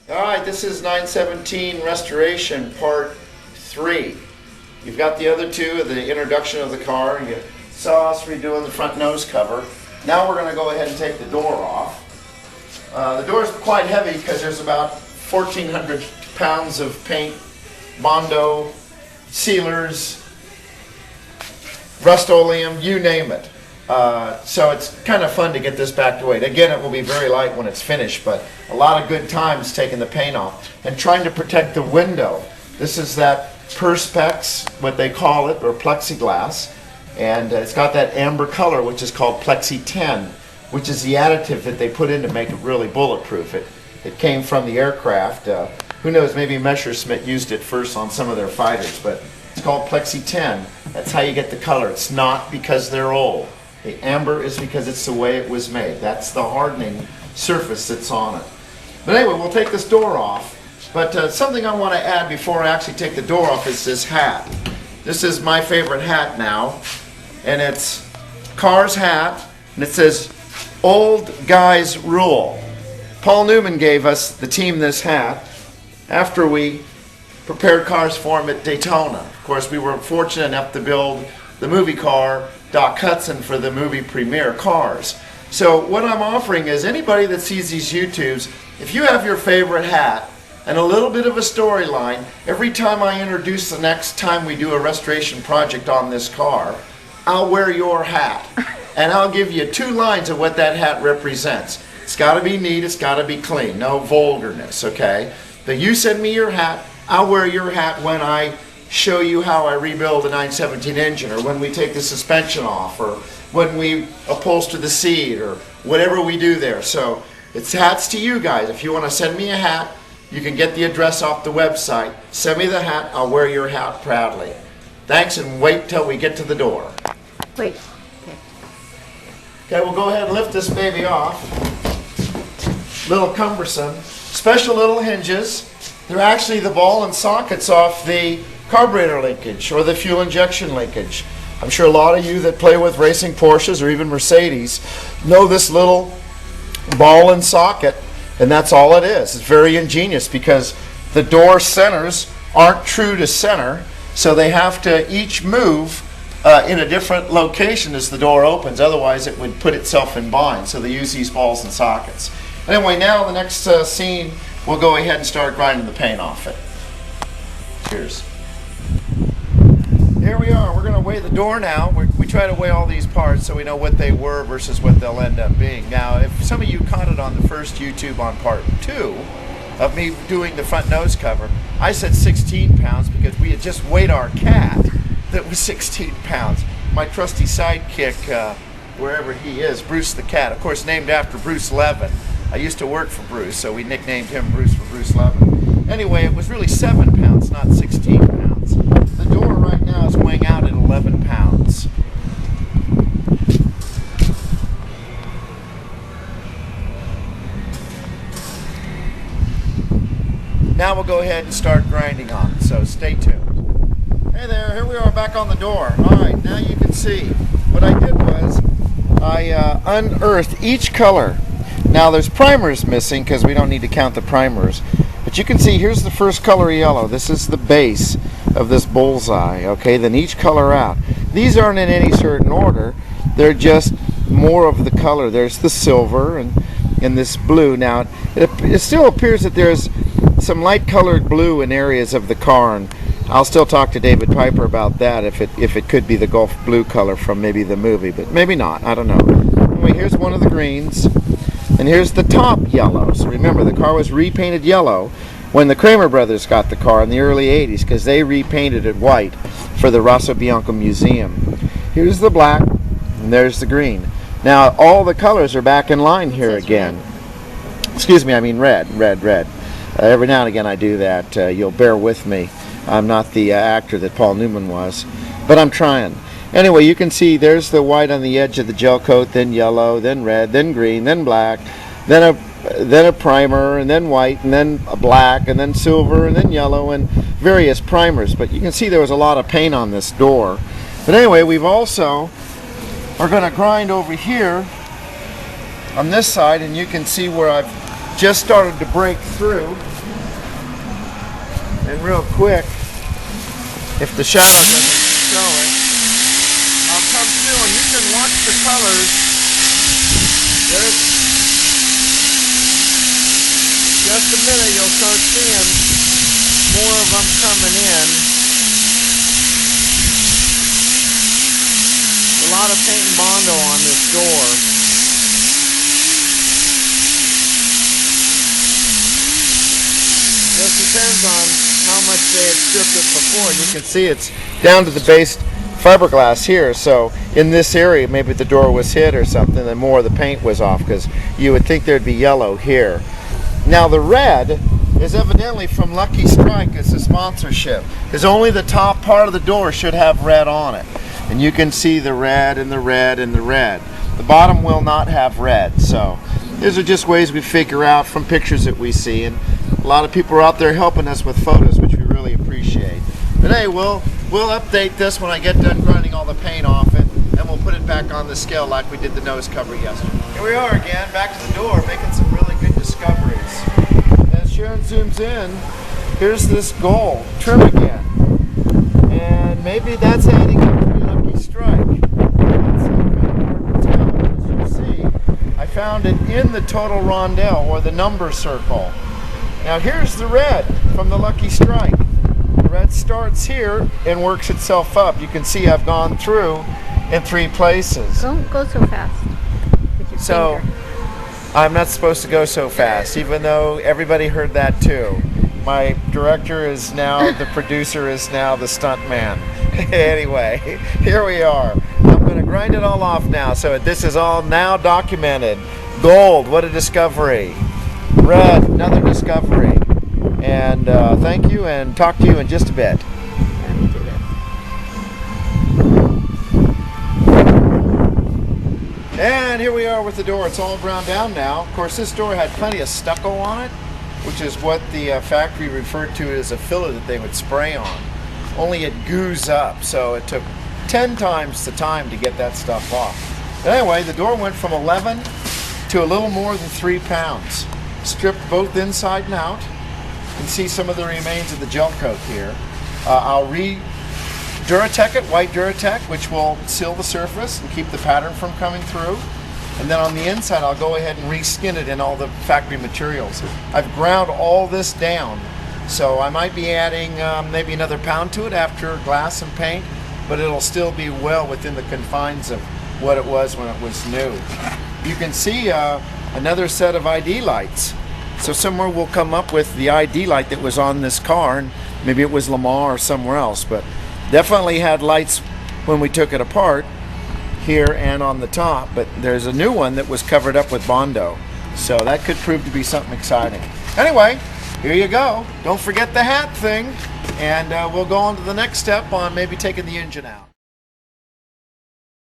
All right, this is 917 Restoration Part 3. You've got the other two, the introduction of the car. You saw us redoing the front nose cover. Now we're going to go ahead and take the door off. The door is quite heavy because there's about 1,400 pounds of paint, Bondo, sealers, Rust-Oleum, you name it. So it's kind of fun to get this back to weight. Again, it will be very light when it's finished, but a lot of good times taking the paint off and trying to protect the window. This is that Perspex, what they call it, or plexiglass, and it's got that amber color, which is called Plexi 10, which is the additive that they put in to make it really bulletproof. It came from the aircraft. Who knows, maybe Messerschmitt used it first on some of their fighters, but it's called Plexi 10. That's how you get the color. It's not because they're old. The amber is because it's the way it was made. That's the hardening surface that's on it. But anyway, we'll take this door off. But something I want to add before I actually take the door off is this hat. This is my favorite hat now. And it's Carr's hat. And it says, "Old Guys Rule." Paul Newman gave us, the team, this hat after we prepared cars for him at Daytona. Of course, we were fortunate enough to build the movie car, Doc Hudson, for the movie premiere, Cars. So what I'm offering is anybody that sees these YouTubes, if you have your favorite hat and a little bit of a storyline, every time I introduce the next time we do a restoration project on this car, I'll wear your hat. And I'll give you 2 lines of what that hat represents. It's got to be neat, it's got to be clean, no vulgarness, okay? But you send me your hat, I'll wear your hat when I show you how I rebuild a 917 engine, or when we take the suspension off, or when we upholster the seat, or whatever we do there. So it's hats to you guys. If you want to send me a hat, you can get the address off the website. Send me the hat, I'll wear your hat proudly. Thanks, and wait till we get to the door. Wait. Okay, we'll go ahead and lift this baby off. Little cumbersome. Special little hinges. They're actually the ball and sockets off the carburetor linkage or the fuel injection linkage. I'm sure a lot of you that play with racing Porsches or even Mercedes know this little ball and socket, and that's all it is. It's very ingenious because the door centers aren't true to center, so they have to each move in a different location as the door opens. Otherwise it would put itself in bind, so they use these balls and sockets. Anyway, now the next scene, we'll go ahead and start grinding the paint off it. Cheers. Here we are. We're going to weigh the door now. We try to weigh all these parts so we know what they were versus what they'll end up being. Now, if some of you caught it on the first YouTube on part 2 of me doing the front nose cover, I said 16 pounds because we had just weighed our cat that was 16 pounds. My trusty sidekick, wherever he is, Bruce the cat, of course named after Bruce Levin. I used to work for Bruce, so we nicknamed him Bruce for Bruce Levin. Anyway, it was really 7 pounds, not 16 pounds. The door right now is weighing out at 11 pounds. Now we'll go ahead and start grinding on it, so stay tuned. Hey there, here we are back on the door. Alright, now you can see. What I did was I unearthed each color. Now there's primers missing because we don't need to count the primers. But you can see here's the first color yellow. This is the base of this bullseye. Okay, then each color out. These aren't in any certain order. They're just more of the color. There's the silver and this blue. Now it still appears that there's some light colored blue in areas of the car, and I'll still talk to David Piper about that if it could be the Gulf blue color from maybe the movie, but maybe not. I don't know. Anyway, here's one of the greens. And here's the top yellow. So remember, the car was repainted yellow when the Kramer brothers got the car in the early 80s because they repainted it white for the Rosso Bianco Museum. Here's the black, and there's the green. Now, all the colors are back in line here again. Excuse me, I mean red. Every now and again I do that. You'll bear with me. I'm not the actor that Paul Newman was, but I'm trying. Anyway, you can see there's the white on the edge of the gel coat, then yellow, then red, then green, then black, then a primer, and then white, and then a black, and then silver, and then yellow, and various primers. But you can see there was a lot of paint on this door. But anyway, we've also are going to grind over here on this side, and you can see where I've just started to break through. And real quick, if the shadow doesn't show it, I'll come through and you can watch the colors. There's just a minute, you'll start seeing more of them coming in. A lot of paint and Bondo on this door. Just depends on how much they had stripped it before. You can see it's down to the base fiberglass here, so in this area maybe the door was hit or something and more of the paint was off, because you would think there'd be yellow here. Now the red is evidently from Lucky Strike as a sponsorship, because only the top part of the door should have red on it, and you can see the red and the red and the red. The bottom will not have red, so these are just ways we figure out from pictures that we see, and a lot of people are out there helping us with photos, which we really appreciate. But hey, we'll update this when I get done grinding all the paint off it, and we'll put it back on the scale like we did the nose cover yesterday. Here we are again, back to the door, making some really good discoveries. As Sharon zooms in, here's this gold trim again. And maybe that's adding up to be Lucky Strike. That's kind of hard to tell. As you see, I found it in the total rondelle, or the number circle. Now here's the red from the Lucky Strike. The red starts here and works itself up. You can see I've gone through in 3 places. Don't go so fast with your So finger. I'm not supposed to go so fast, even though everybody heard that too. My director is now, the producer is now the stunt man. Anyway, here we are. I'm going to grind it all off now, so this is all now documented. Gold, what a discovery. Red, another discovery. And thank you, and talk to you in just a bit. And here we are with the door. It's all ground down now. Of course, this door had plenty of stucco on it, which is what the factory referred to as a filler that they would spray on. Only it goos up, so it took 10 times the time to get that stuff off. But anyway, the door went from 11 to a little more than 3 pounds. Stripped both inside and out. You can see some of the remains of the gel coat here. I'll Duratec it, white Duratec, which will seal the surface and keep the pattern from coming through. And then on the inside, I'll go ahead and reskin it in all the factory materials. I've ground all this down, so I might be adding maybe another pound to it after glass and paint, but it'll still be well within the confines of what it was when it was new. You can see another set of ID lights. So somewhere we'll come up with the ID light that was on this car, and maybe it was Lamar or somewhere else, but definitely had lights when we took it apart here and on the top, but there's a new one that was covered up with Bondo, so that could prove to be something exciting. Anyway, here you go. Don't forget the hat thing, and we'll go on to the next step on maybe taking the engine out.